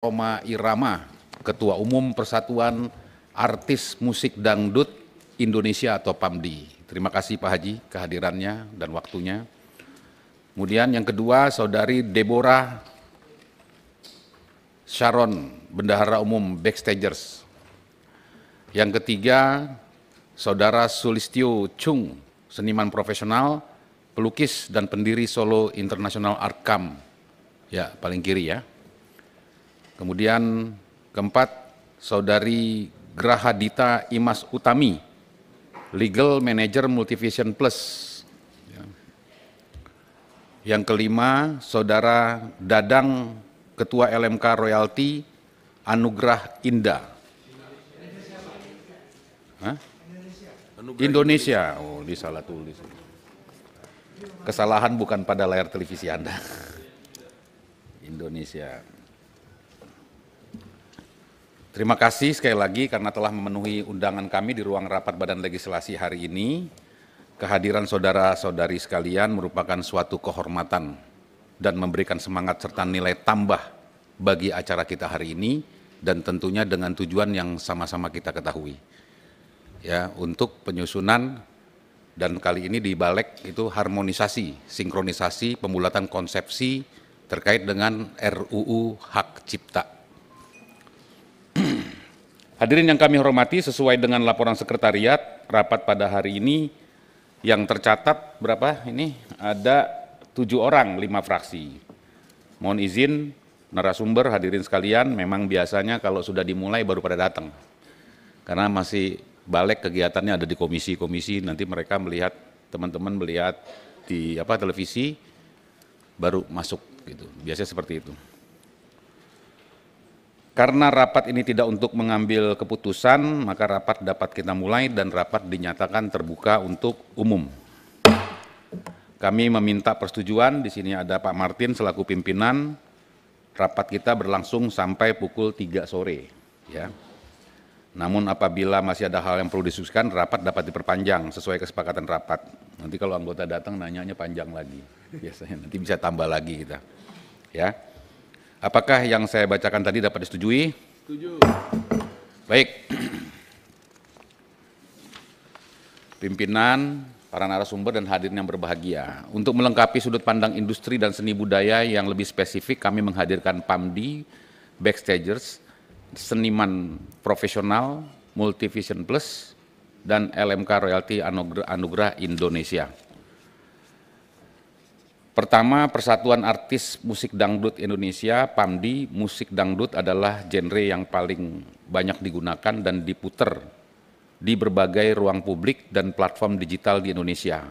Roma Irama, Ketua Umum Persatuan Artis Musik Dangdut Indonesia atau PAMDI. Terima kasih Pak Haji kehadirannya dan waktunya. Kemudian yang kedua, Saudari Deborah Sharon, Bendahara Umum Backstagers. Yang ketiga, Saudara Sulistyo Chung, seniman profesional, pelukis dan pendiri Solo International Art Camp. Ya, paling kiri ya. Kemudian keempat, Saudari Graha Dita Imas Utami, Legal Manager Multivision Plus. Yang kelima, Saudara Dadang, Ketua LMK Royalty, Anugrah Indah. Hah? Indonesia. Oh, disalah tulis. Kesalahan bukan pada layar televisi Anda. Indonesia. Terima kasih sekali lagi karena telah memenuhi undangan kami di ruang rapat Badan Legislasi hari ini. Kehadiran saudara-saudari sekalian merupakan suatu kehormatan dan memberikan semangat serta nilai tambah bagi acara kita hari ini dan tentunya dengan tujuan yang sama-sama kita ketahui. Ya, untuk penyusunan dan kali ini di Balek itu harmonisasi, sinkronisasi, pembulatan konsepsi terkait dengan RUU Hak Cipta. Hadirin yang kami hormati, sesuai dengan laporan sekretariat, rapat pada hari ini yang tercatat berapa ini? Ada 7 orang, 5 fraksi. Mohon izin narasumber, hadirin sekalian, memang biasanya kalau sudah dimulai baru pada datang. Karena masih Balek kegiatannya ada di komisi-komisi, nanti mereka melihat, teman-teman melihat di televisi, baru masuk gitu. Biasanya seperti itu. Karena rapat ini tidak untuk mengambil keputusan, maka rapat dapat kita mulai dan rapat dinyatakan terbuka untuk umum. Kami meminta persetujuan, di sini ada Pak Martin selaku pimpinan, rapat kita berlangsung sampai pukul 3 sore. Ya. Namun apabila masih ada hal yang perlu diskusikan, rapat dapat diperpanjang sesuai kesepakatan rapat. Nanti kalau anggota datang nanyanya panjang lagi, biasanya nanti bisa tambah lagi kita. Ya. Apakah yang saya bacakan tadi dapat disetujui? Setuju. Baik. Pimpinan, para narasumber dan hadirin yang berbahagia. Untuk melengkapi sudut pandang industri dan seni budaya yang lebih spesifik, kami menghadirkan PAMDI, Backstagers, seniman profesional, Multivision Plus, dan LMK Royalty Anugrah Indonesia. Pertama, Persatuan Artis Musik Dangdut Indonesia, PAMDI. Musik dangdut adalah genre yang paling banyak digunakan dan diputer di berbagai ruang publik dan platform digital di Indonesia.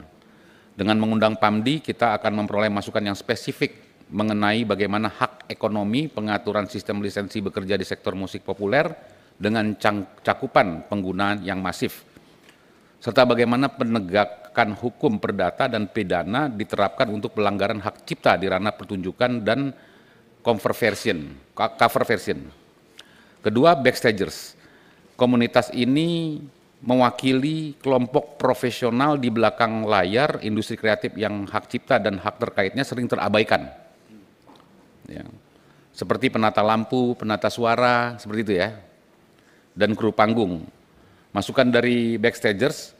Dengan mengundang PAMDI, kita akan memperoleh masukan yang spesifik mengenai bagaimana hak ekonomi, pengaturan sistem lisensi bekerja di sektor musik populer dengan cakupan penggunaan yang masif, serta bagaimana penegakan hukum perdata dan pidana diterapkan untuk pelanggaran hak cipta di ranah pertunjukan dan cover version. Kedua, Backstagers. Komunitas ini mewakili kelompok profesional di belakang layar industri kreatif yang hak cipta dan hak terkaitnya sering terabaikan. Ya. Seperti penata lampu, penata suara, seperti itu ya, dan kru panggung. Masukan dari Backstagers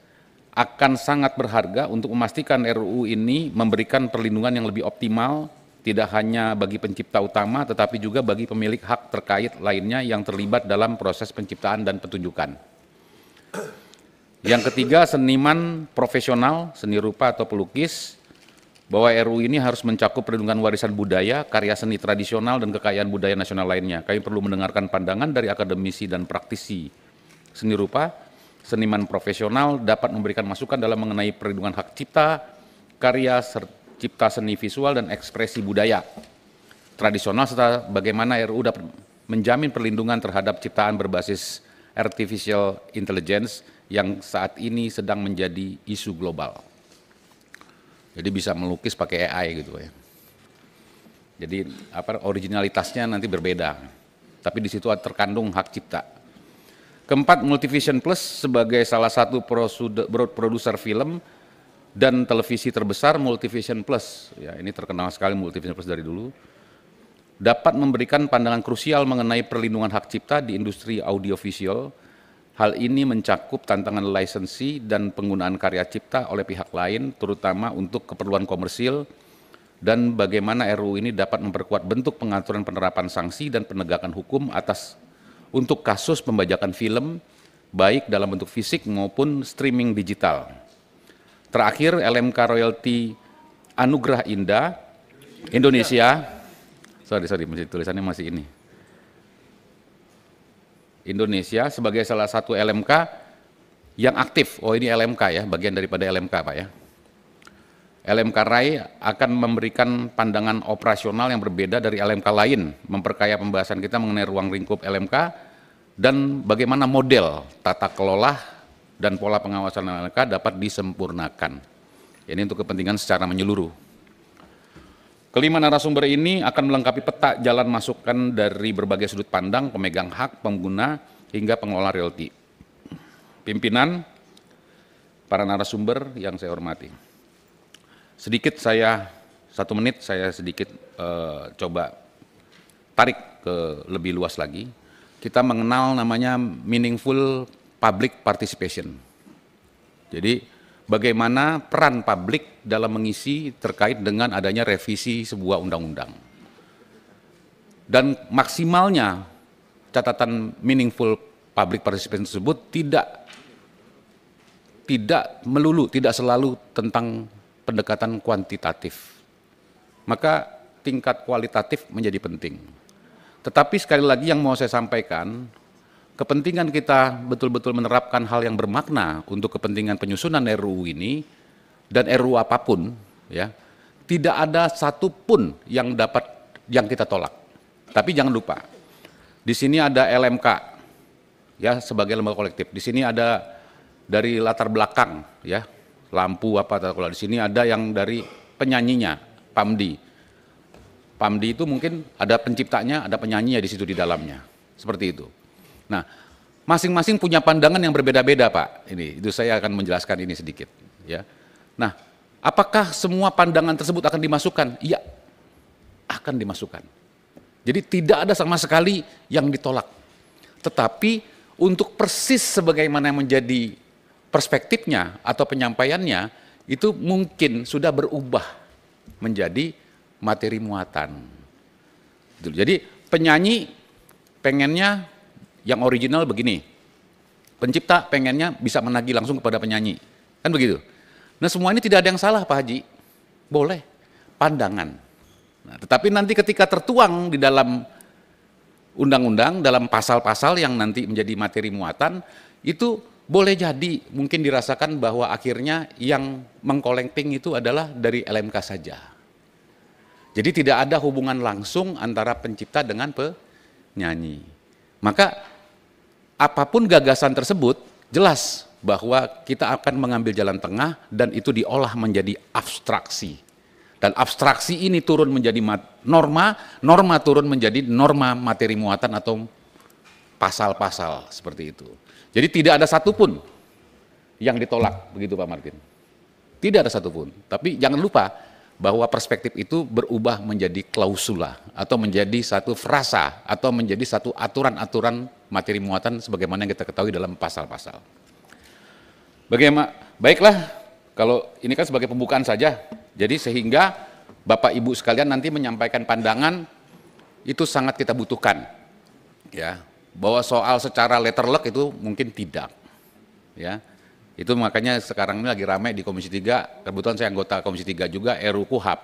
akan sangat berharga untuk memastikan RUU ini memberikan perlindungan yang lebih optimal, tidak hanya bagi pencipta utama, tetapi juga bagi pemilik hak terkait lainnya yang terlibat dalam proses penciptaan dan pertunjukan. Yang ketiga, seniman profesional, seni rupa atau pelukis, bahwa RUU ini harus mencakup perlindungan warisan budaya, karya seni tradisional, dan kekayaan budaya nasional lainnya. Kami perlu mendengarkan pandangan dari akademisi dan praktisi seni rupa. Seniman profesional dapat memberikan masukan dalam mengenai perlindungan hak cipta, karya cipta seni visual dan ekspresi budaya tradisional, serta bagaimana RUU dapat menjamin perlindungan terhadap ciptaan berbasis artificial intelligence yang saat ini sedang menjadi isu global. Jadi bisa melukis pakai AI gitu ya. Jadi originalitasnya nanti berbeda, tapi di situ terkandung hak cipta. Keempat, Multivision Plus sebagai salah satu produser film dan televisi terbesar. Multivision Plus, ya ini terkenal sekali Multivision Plus dari dulu, dapat memberikan pandangan krusial mengenai perlindungan hak cipta di industri audiovisual. Hal ini mencakup tantangan lisensi dan penggunaan karya cipta oleh pihak lain, terutama untuk keperluan komersil, dan bagaimana RUU ini dapat memperkuat bentuk pengaturan penerapan sanksi dan penegakan hukum untuk kasus pembajakan film, baik dalam bentuk fisik maupun streaming digital. Terakhir, LMK Royalti Anugerah Indah Indonesia, tulisannya masih ini. Indonesia sebagai salah satu LMK yang aktif. Oh, ini LMK ya, bagian daripada LMK Pak ya. LMK RAI akan memberikan pandangan operasional yang berbeda dari LMK lain, memperkaya pembahasan kita mengenai ruang lingkup LMK dan bagaimana model tata kelola dan pola pengawasan LMK dapat disempurnakan. Ini untuk kepentingan secara menyeluruh. Kelima narasumber ini akan melengkapi peta jalan masukan dari berbagai sudut pandang pemegang hak, pengguna, hingga pengelola royalti. Pimpinan, para narasumber yang saya hormati. Sedikit saya, 1 menit saya sedikit coba tarik ke lebih luas lagi. Kita mengenal namanya meaningful public participation. Jadi bagaimana peran publik dalam mengisi terkait dengan adanya revisi sebuah undang-undang. Dan maksimalnya catatan meaningful public participation tersebut tidak selalu tentang pendekatan kuantitatif. Maka tingkat kualitatif menjadi penting. Tetapi sekali lagi yang mau saya sampaikan, kepentingan kita betul-betul menerapkan hal yang bermakna untuk kepentingan penyusunan RUU ini dan RUU apapun, ya, tidak ada satupun yang kita tolak. Tapi jangan lupa, di sini ada LMK, ya, sebagai lembaga kolektif. Di sini ada dari latar belakang, ya, lampu apa, di sini ada yang dari penyanyinya, PAMDI. PAMDI itu mungkin ada penciptanya, ada penyanyinya di situ di dalamnya, seperti itu. Nah, masing-masing punya pandangan yang berbeda-beda, Pak. Itu saya akan menjelaskan ini sedikit, ya. Nah, apakah semua pandangan tersebut akan dimasukkan? Iya, akan dimasukkan. Jadi tidak ada sama sekali yang ditolak. Tetapi untuk persis sebagaimana yang menjadi perspektifnya atau penyampaiannya itu mungkin sudah berubah menjadi materi muatan. Jadi penyanyi pengennya yang original begini, pencipta pengennya bisa menagih langsung kepada penyanyi, kan begitu. Nah, semua ini tidak ada yang salah Pak Haji, boleh, pandangan. Nah, tetapi nanti ketika tertuang di dalam undang-undang, dalam pasal-pasal yang nanti menjadi materi muatan, itu boleh jadi mungkin dirasakan bahwa akhirnya yang mengkolekting itu adalah dari LMK saja. Jadi tidak ada hubungan langsung antara pencipta dengan penyanyi. Maka apapun gagasan tersebut, jelas bahwa kita akan mengambil jalan tengah dan itu diolah menjadi abstraksi. Dan abstraksi ini turun menjadi norma, norma turun menjadi norma materi muatan atau pasal-pasal seperti itu. Jadi tidak ada satupun yang ditolak, begitu Pak Martin. Tidak ada satupun, tapi jangan lupa bahwa perspektif itu berubah menjadi klausula atau menjadi satu frasa atau menjadi satu aturan-aturan materi muatan sebagaimana yang kita ketahui dalam pasal-pasal. Baiklah, kalau ini kan sebagai pembukaan saja, jadi sehingga Bapak Ibu sekalian nanti menyampaikan pandangan itu sangat kita butuhkan, ya, bahwa soal secara letterlek itu mungkin tidak, ya. Itu makanya sekarang ini lagi ramai di Komisi 3, kebetulan saya anggota Komisi 3 juga, RUU KUHAP.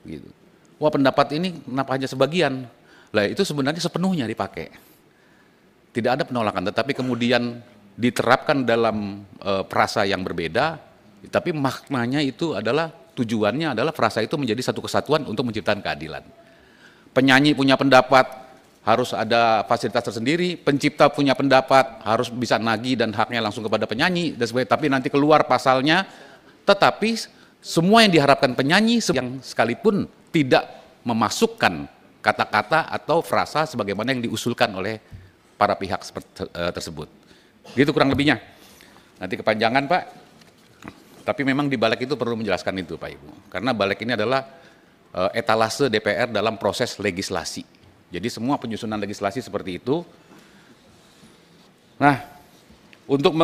Gitu. Wah, pendapat ini kenapa hanya sebagian? Lah itu sebenarnya sepenuhnya dipakai. Tidak ada penolakan, tetapi kemudian diterapkan dalam frasa yang berbeda, tapi maknanya itu adalah, tujuannya adalah frasa itu menjadi satu kesatuan untuk menciptakan keadilan. Penyanyi punya pendapat, harus ada fasilitas tersendiri, pencipta punya pendapat, harus bisa nagih dan haknya langsung kepada penyanyi, dan sebagainya. Tapi nanti keluar pasalnya, tetapi semua yang diharapkan penyanyi yang sekalipun tidak memasukkan kata-kata atau frasa sebagaimana yang diusulkan oleh para pihak tersebut. Gitu kurang lebihnya. Nanti kepanjangan Pak, tapi memang di balik itu perlu menjelaskan itu Pak Ibu. Karena balik ini adalah etalase DPR dalam proses legislasi. Jadi semua penyusunan legislasi seperti itu. Nah, untuk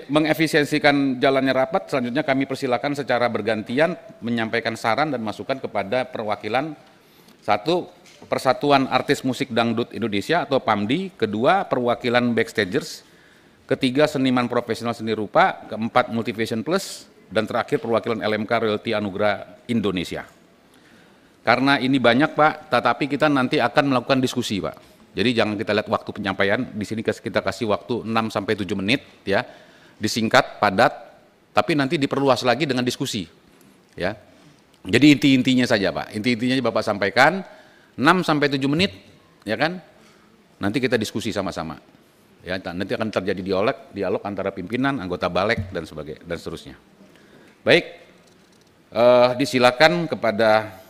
mengefisiensikan jalannya rapat, selanjutnya kami persilakan secara bergantian menyampaikan saran dan masukan kepada perwakilan. Satu, Persatuan Artis Musik Dangdut Indonesia atau PAMDI. Kedua, perwakilan Backstagers. Ketiga, seniman profesional seni rupa. Keempat, Multivision Plus. Dan terakhir, perwakilan LMK Royalty Anugerah Indonesia. Karena ini banyak Pak, tetapi kita nanti akan melakukan diskusi Pak. Jadi jangan kita lihat waktu penyampaian, di sini kita kasih waktu 6-7 menit ya, disingkat, padat, tapi nanti diperluas lagi dengan diskusi ya. Jadi inti-intinya saja Pak, inti-intinya Bapak sampaikan 6-7 menit ya kan, nanti kita diskusi sama-sama ya, nanti akan terjadi dialog antara pimpinan, anggota balik dan sebagainya dan seterusnya. Baik, disilakan kepada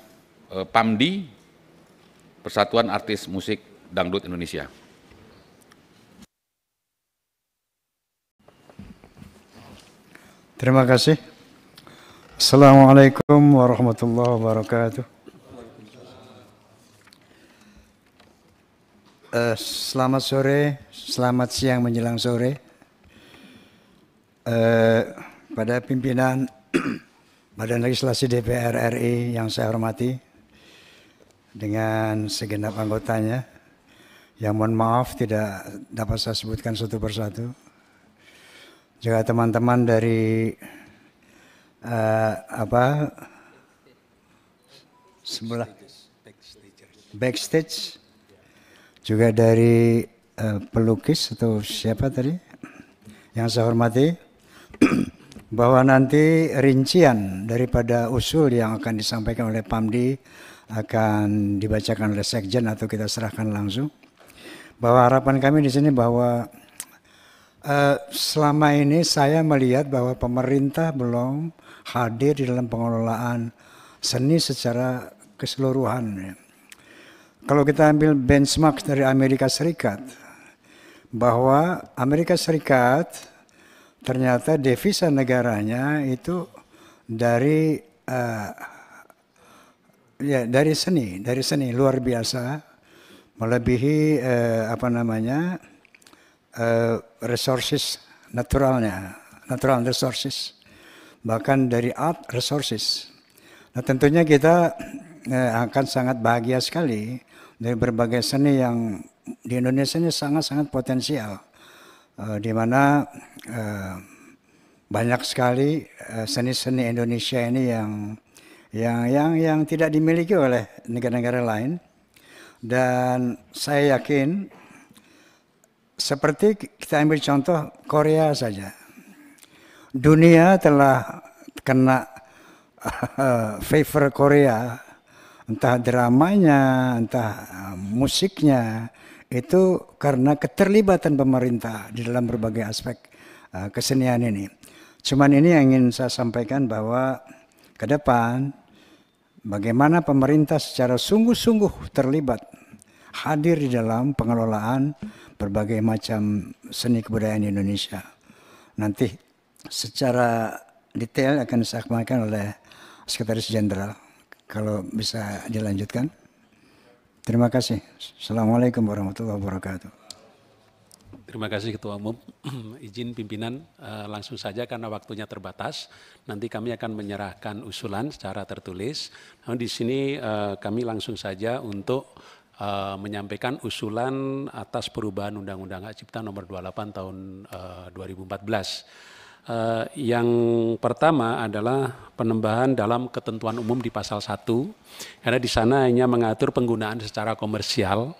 PAMDI, Persatuan Artis Musik Dangdut Indonesia. Terima kasih. Assalamualaikum warahmatullahi wabarakatuh. Selamat sore, selamat siang menjelang sore. Pada pimpinan Badan Legislasi DPR RI yang saya hormati, dengan segenap anggotanya, yang mohon maaf tidak dapat saya sebutkan satu persatu. Juga teman-teman dari sebelah backstage, juga dari pelukis atau siapa tadi yang saya hormati, bahwa nanti rincian daripada usul yang akan disampaikan oleh PAMDI akan dibacakan oleh Sekjen atau kita serahkan langsung. Bahwa harapan kami di sini bahwa selama ini saya melihat bahwa pemerintah belum hadir di dalam pengelolaan seni secara keseluruhan. Kalau kita ambil benchmark dari Amerika Serikat, bahwa Amerika Serikat ternyata devisa negaranya itu dari dari seni luar biasa, melebihi resources natural resources, bahkan dari art resources. Nah tentunya kita akan sangat bahagia sekali dari berbagai seni yang di Indonesia ini sangat-sangat potensial, di mana banyak sekali seni-seni Indonesia ini yang tidak dimiliki oleh negara-negara lain. Dan saya yakin, seperti kita ambil contoh Korea saja, dunia telah kena favor Korea, entah dramanya, entah musiknya, itu karena keterlibatan pemerintah di dalam berbagai aspek kesenian ini. Cuman ini yang ingin saya sampaikan, bahwa ke depan bagaimana pemerintah secara sungguh-sungguh terlibat, hadir di dalam pengelolaan berbagai macam seni kebudayaan Indonesia. Nanti secara detail akan disampaikan oleh Sekretaris Jenderal. Kalau bisa dilanjutkan. Terima kasih. Assalamualaikum warahmatullahi wabarakatuh. Terima kasih Ketua Umum. Izin pimpinan langsung saja karena waktunya terbatas. Nanti kami akan menyerahkan usulan secara tertulis. Nah, di sini kami langsung saja untuk menyampaikan usulan atas perubahan Undang-Undang Hak Cipta Nomor 28 Tahun 2014. Yang pertama adalah penambahan dalam ketentuan umum di pasal 1, karena di sana hanya mengatur penggunaan secara komersial,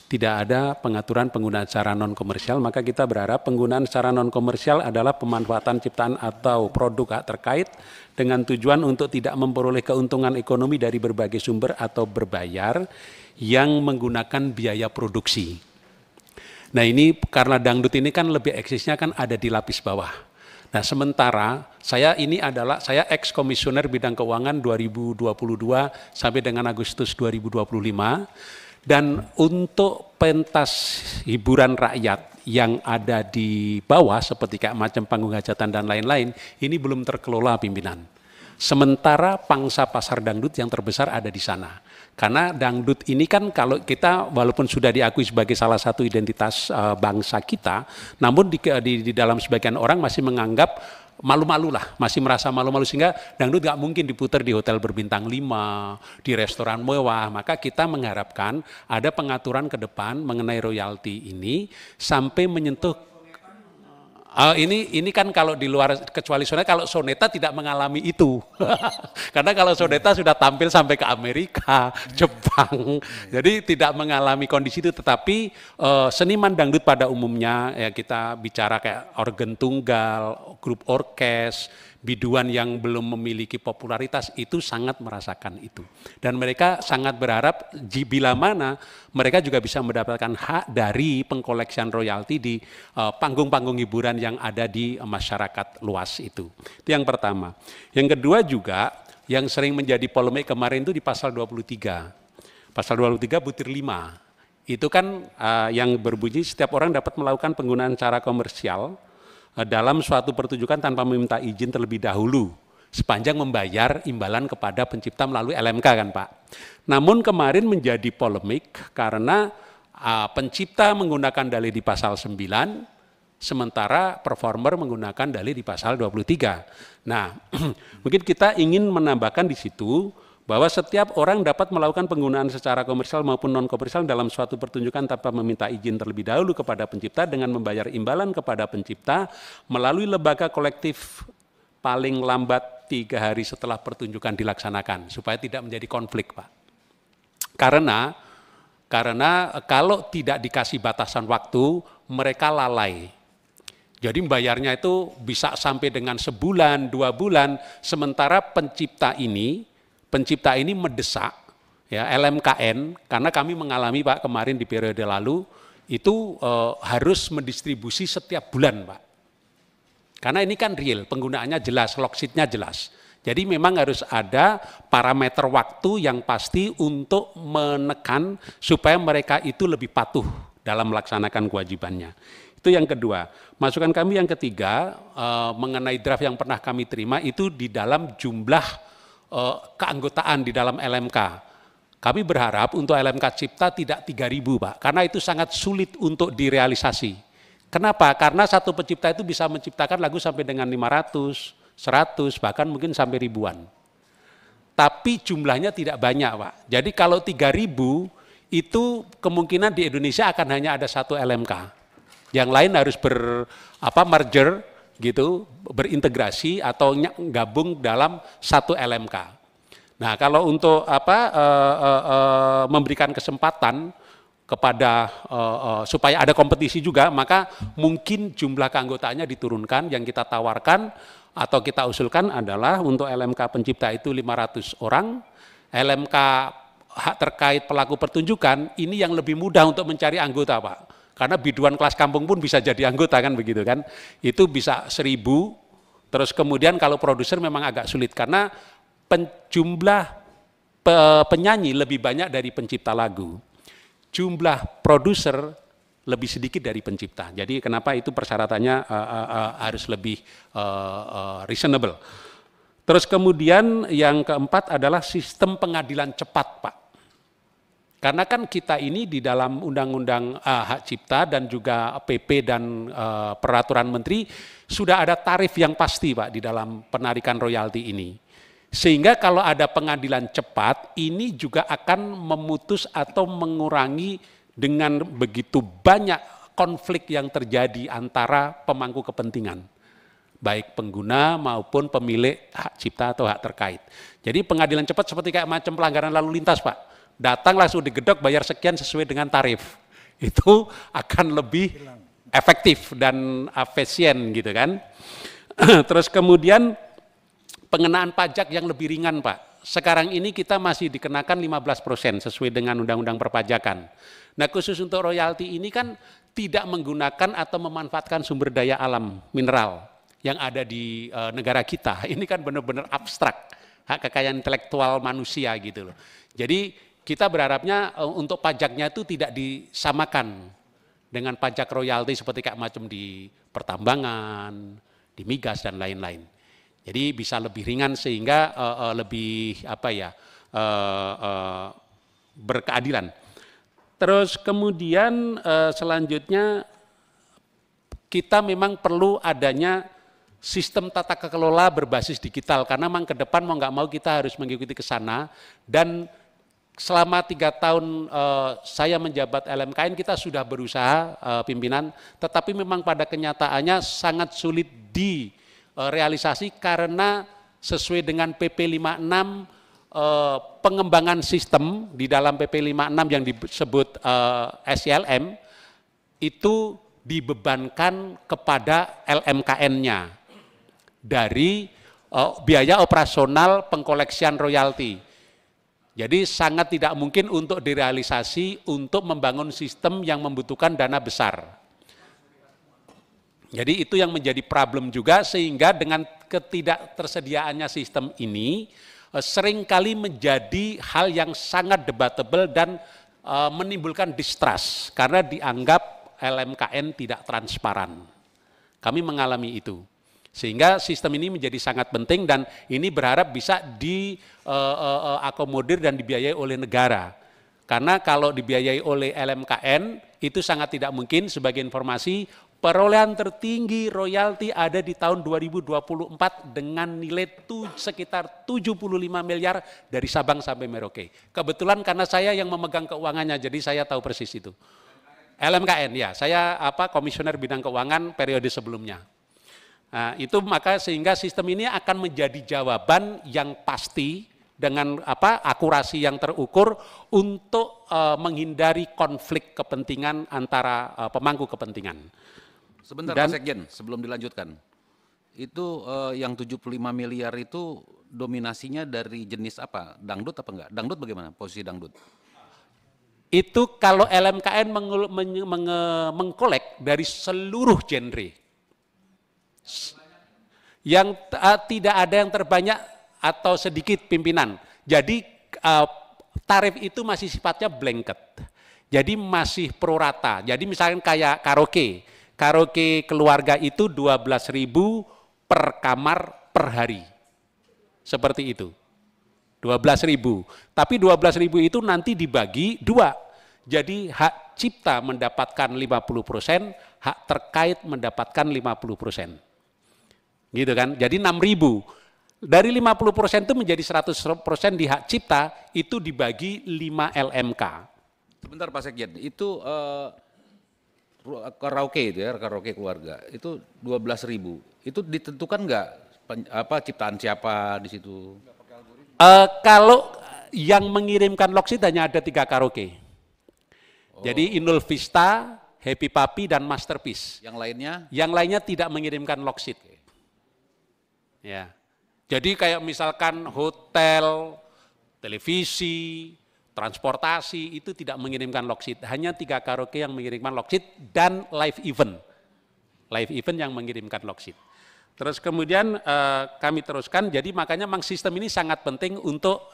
tidak ada pengaturan penggunaan secara non komersial. Maka kita berharap penggunaan secara non komersial adalah pemanfaatan ciptaan atau produk hak terkait dengan tujuan untuk tidak memperoleh keuntungan ekonomi dari berbagai sumber atau berbayar yang menggunakan biaya produksi. Nah ini karena dangdut ini kan lebih eksisnya kan ada di lapis bawah. Nah sementara saya ex-komisioner bidang keuangan 2022 sampai dengan Agustus 2025, dan untuk pentas hiburan rakyat yang ada di bawah seperti kayak macam panggung hajatan dan lain-lain, ini belum terkelola pimpinan. Sementara pangsa pasar dangdut yang terbesar ada di sana. Karena dangdut ini kan kalau kita walaupun sudah diakui sebagai salah satu identitas bangsa kita, namun di dalam sebagian orang masih menganggap malu-malu lah, masih merasa malu-malu sehingga dangdut gak mungkin diputar di hotel berbintang 5, di restoran mewah. Maka kita mengharapkan ada pengaturan ke depan mengenai royalti ini sampai menyentuh ini kan kalau di luar kecuali soneta, kalau soneta tidak mengalami itu. Karena kalau soneta sudah tampil sampai ke Amerika, Jepang. Jadi tidak mengalami kondisi itu, tetapi seniman dangdut pada umumnya ya kita bicara kayak organ tunggal, grup orkes, biduan yang belum memiliki popularitas itu sangat merasakan itu. Dan mereka sangat berharap bila mana mereka juga bisa mendapatkan hak dari pengkoleksian royalti di panggung-panggung hiburan yang ada di masyarakat luas itu. Itu yang pertama. Yang kedua juga yang sering menjadi polemik kemarin itu di pasal 23. Pasal 23 butir 5. Itu kan yang berbunyi setiap orang dapat melakukan penggunaan cara komersial dalam suatu pertunjukan tanpa meminta izin terlebih dahulu sepanjang membayar imbalan kepada pencipta melalui LMK kan Pak. Namun kemarin menjadi polemik karena pencipta menggunakan dalih di pasal 9 sementara performer menggunakan dalih di pasal 23. Nah, mungkin kita ingin menambahkan di situ bahwa setiap orang dapat melakukan penggunaan secara komersial maupun non-komersial dalam suatu pertunjukan tanpa meminta izin terlebih dahulu kepada pencipta dengan membayar imbalan kepada pencipta melalui lembaga kolektif paling lambat 3 hari setelah pertunjukan dilaksanakan, supaya tidak menjadi konflik Pak. Karena kalau tidak dikasih batasan waktu, mereka lalai. Jadi membayarnya itu bisa sampai dengan sebulan, 2 bulan, sementara pencipta ini mendesak ya LMKN, karena kami mengalami Pak kemarin di periode lalu itu harus mendistribusi setiap bulan Pak. Karena ini kan real, penggunaannya jelas, logsheet-nya jelas. Jadi memang harus ada parameter waktu yang pasti untuk menekan supaya mereka itu lebih patuh dalam melaksanakan kewajibannya. Itu yang kedua. Masukan kami yang ketiga mengenai draft yang pernah kami terima itu di dalam jumlah keanggotaan di dalam LMK. Kami berharap untuk LMK Cipta tidak 3.000 Pak, karena itu sangat sulit untuk direalisasi. Kenapa? Karena satu pencipta itu bisa menciptakan lagu sampai dengan 500, 100, bahkan mungkin sampai ribuan. Tapi jumlahnya tidak banyak Pak. Jadi kalau 3.000 itu kemungkinan di Indonesia akan hanya ada satu LMK. Yang lain harus merger gitu, berintegrasi atau gabung dalam satu LMK. Nah, kalau untuk memberikan kesempatan kepada supaya ada kompetisi juga, maka mungkin jumlah keanggotaannya diturunkan. Yang kita tawarkan atau kita usulkan adalah untuk LMK pencipta itu 500 orang, LMK hak terkait pelaku pertunjukan ini yang lebih mudah untuk mencari anggota Pak. Karena biduan kelas kampung pun bisa jadi anggota kan begitu kan. Itu bisa 1.000, terus kemudian kalau produser memang agak sulit karena jumlah penyanyi lebih banyak dari pencipta lagu. Jumlah produser lebih sedikit dari pencipta. Jadi kenapa itu persyaratannya harus lebih reasonable. Terus kemudian yang keempat adalah sistem pengadilan cepat Pak. Karena kan kita ini di dalam Undang-Undang Hak Cipta dan juga PP dan Peraturan Menteri sudah ada tarif yang pasti Pak di dalam penarikan royalti ini. Sehingga kalau ada pengadilan cepat ini juga akan memutus atau mengurangi dengan begitu banyak konflik yang terjadi antara pemangku kepentingan. Baik pengguna maupun pemilik hak cipta atau hak terkait. Jadi pengadilan cepat seperti kayak macam pelanggaran lalu lintas Pak. Datang langsung digedok bayar sekian sesuai dengan tarif. Itu akan lebih efektif dan efisien gitu kan. Terus kemudian pengenaan pajak yang lebih ringan Pak. Sekarang ini kita masih dikenakan 15% sesuai dengan undang-undang perpajakan. Nah khusus untuk royalti ini kan tidak menggunakan atau memanfaatkan sumber daya alam mineral yang ada di negara kita. Ini kan benar-benar abstrak, hak kekayaan intelektual manusia gitu loh. Jadi kita berharapnya untuk pajaknya itu tidak disamakan dengan pajak royalti seperti kayak macam di pertambangan, di migas dan lain-lain. Jadi bisa lebih ringan sehingga lebih apa ya berkeadilan. Terus kemudian selanjutnya kita memang perlu adanya sistem tata kelola berbasis digital karena memang ke depan mau nggak mau kita harus mengikuti ke sana. Dan selama 3 tahun saya menjabat LMKN kita sudah berusaha pimpinan, tetapi memang pada kenyataannya sangat sulit direalisasi karena sesuai dengan PP 56 pengembangan sistem di dalam PP 56 yang disebut SILM itu dibebankan kepada LMKN-nya dari biaya operasional pengkoleksian royalti. Jadi sangat tidak mungkin untuk direalisasi untuk membangun sistem yang membutuhkan dana besar. Jadi itu yang menjadi problem juga sehingga dengan ketidaktersediaannya sistem ini seringkali menjadi hal yang sangat debatable dan menimbulkan distrust karena dianggap LMKN tidak transparan. Kami mengalami itu. Sehingga sistem ini menjadi sangat penting dan ini berharap bisa diakomodir dan dibiayai oleh negara. Karena kalau dibiayai oleh LMKN itu sangat tidak mungkin. Sebagai informasi, perolehan tertinggi royalti ada di tahun 2024 dengan nilai sekitar 75 miliar dari Sabang sampai Merauke. Kebetulan karena saya yang memegang keuangannya, jadi saya tahu persis itu. LMKN ya, saya komisioner bidang keuangan periode sebelumnya. Nah, itu maka sehingga sistem ini akan menjadi jawaban yang pasti dengan akurasi yang terukur untuk menghindari konflik kepentingan antara pemangku kepentingan. Sebentar Pak Sekjen, sebelum dilanjutkan. Itu yang 75 miliar itu dominasinya dari jenis apa? Dangdut apa enggak? Dangdut bagaimana posisi dangdut? Itu kalau LMKN mengkolek dari seluruh genre. Yang tidak ada yang terbanyak atau sedikit pimpinan. Jadi tarif itu masih sifatnya blanket. Jadi masih pro rata. Jadi misalnya kayak karaoke. Karaoke keluarga itu 12.000 per kamar per hari. Seperti itu. 12.000. Tapi 12.000 itu nanti dibagi 2. Jadi hak cipta mendapatkan 50%, hak terkait mendapatkan 50%. Gitu kan? Jadi 6.000. Dari 50% itu menjadi 100% di hak cipta, itu dibagi 5 LMK. Sebentar Pak Sekjen, itu karaoke itu ya, karaoke keluarga, itu 12.000. Itu ditentukan nggak ciptaan siapa di situ? Kalau yang mengirimkan loksit hanya ada 3 karaoke. Jadi Inul Vista, Happy Papi, dan Masterpiece. Yang lainnya? Yang lainnya tidak mengirimkan loksit. Ya, jadi kayak misalkan hotel, televisi, transportasi itu tidak mengirimkan loksit. Hanya 3 karaoke yang mengirimkan loksit dan live event. Live event yang mengirimkan loksit. Terus kemudian kami teruskan. Jadi makanya memang sistem ini sangat penting untuk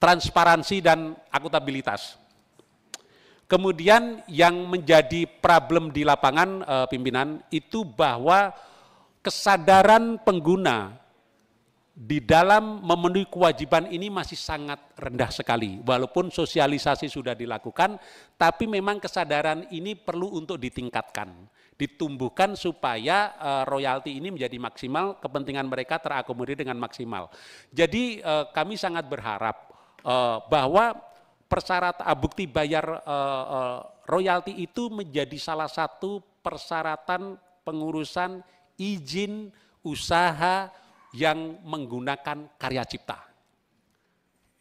transparansi dan akuntabilitas. Kemudian yang menjadi problem di lapangan pimpinan itu bahwa kesadaran pengguna di dalam memenuhi kewajiban ini masih sangat rendah sekali. Walaupun sosialisasi sudah dilakukan, tapi memang kesadaran ini perlu untuk ditingkatkan, ditumbuhkan supaya royalti ini menjadi maksimal, kepentingan mereka terakomodir dengan maksimal. Jadi kami sangat berharap bahwa persyaratan bukti bayar royalti itu menjadi salah satu persyaratan pengurusan izin usaha yang menggunakan karya cipta.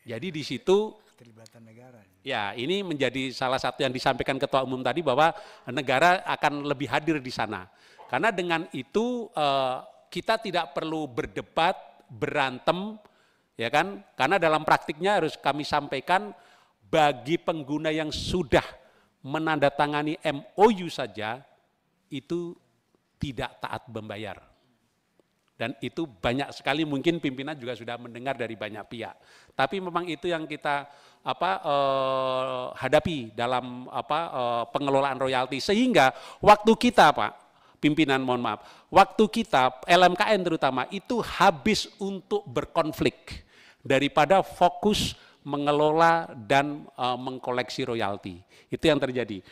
Jadi di situ keterlibatan negara. Ya, ini menjadi salah satu yang disampaikan Ketua Umum tadi bahwa negara akan lebih hadir di sana. Karena dengan itu kita tidak perlu berdebat, berantem, ya kan? Karena dalam praktiknya harus kami sampaikan bagi pengguna yang sudah menandatangani MOU saja itu tidak taat membayar. Dan itu banyak sekali, mungkin pimpinan juga sudah mendengar dari banyak pihak. Tapi memang itu yang kita hadapi dalam pengelolaan royalti. Sehingga waktu kita Pak pimpinan mohon maaf, waktu kita LMKN terutama itu habis untuk berkonflik daripada fokus mengelola dan mengkoleksi royalti. Itu yang terjadi.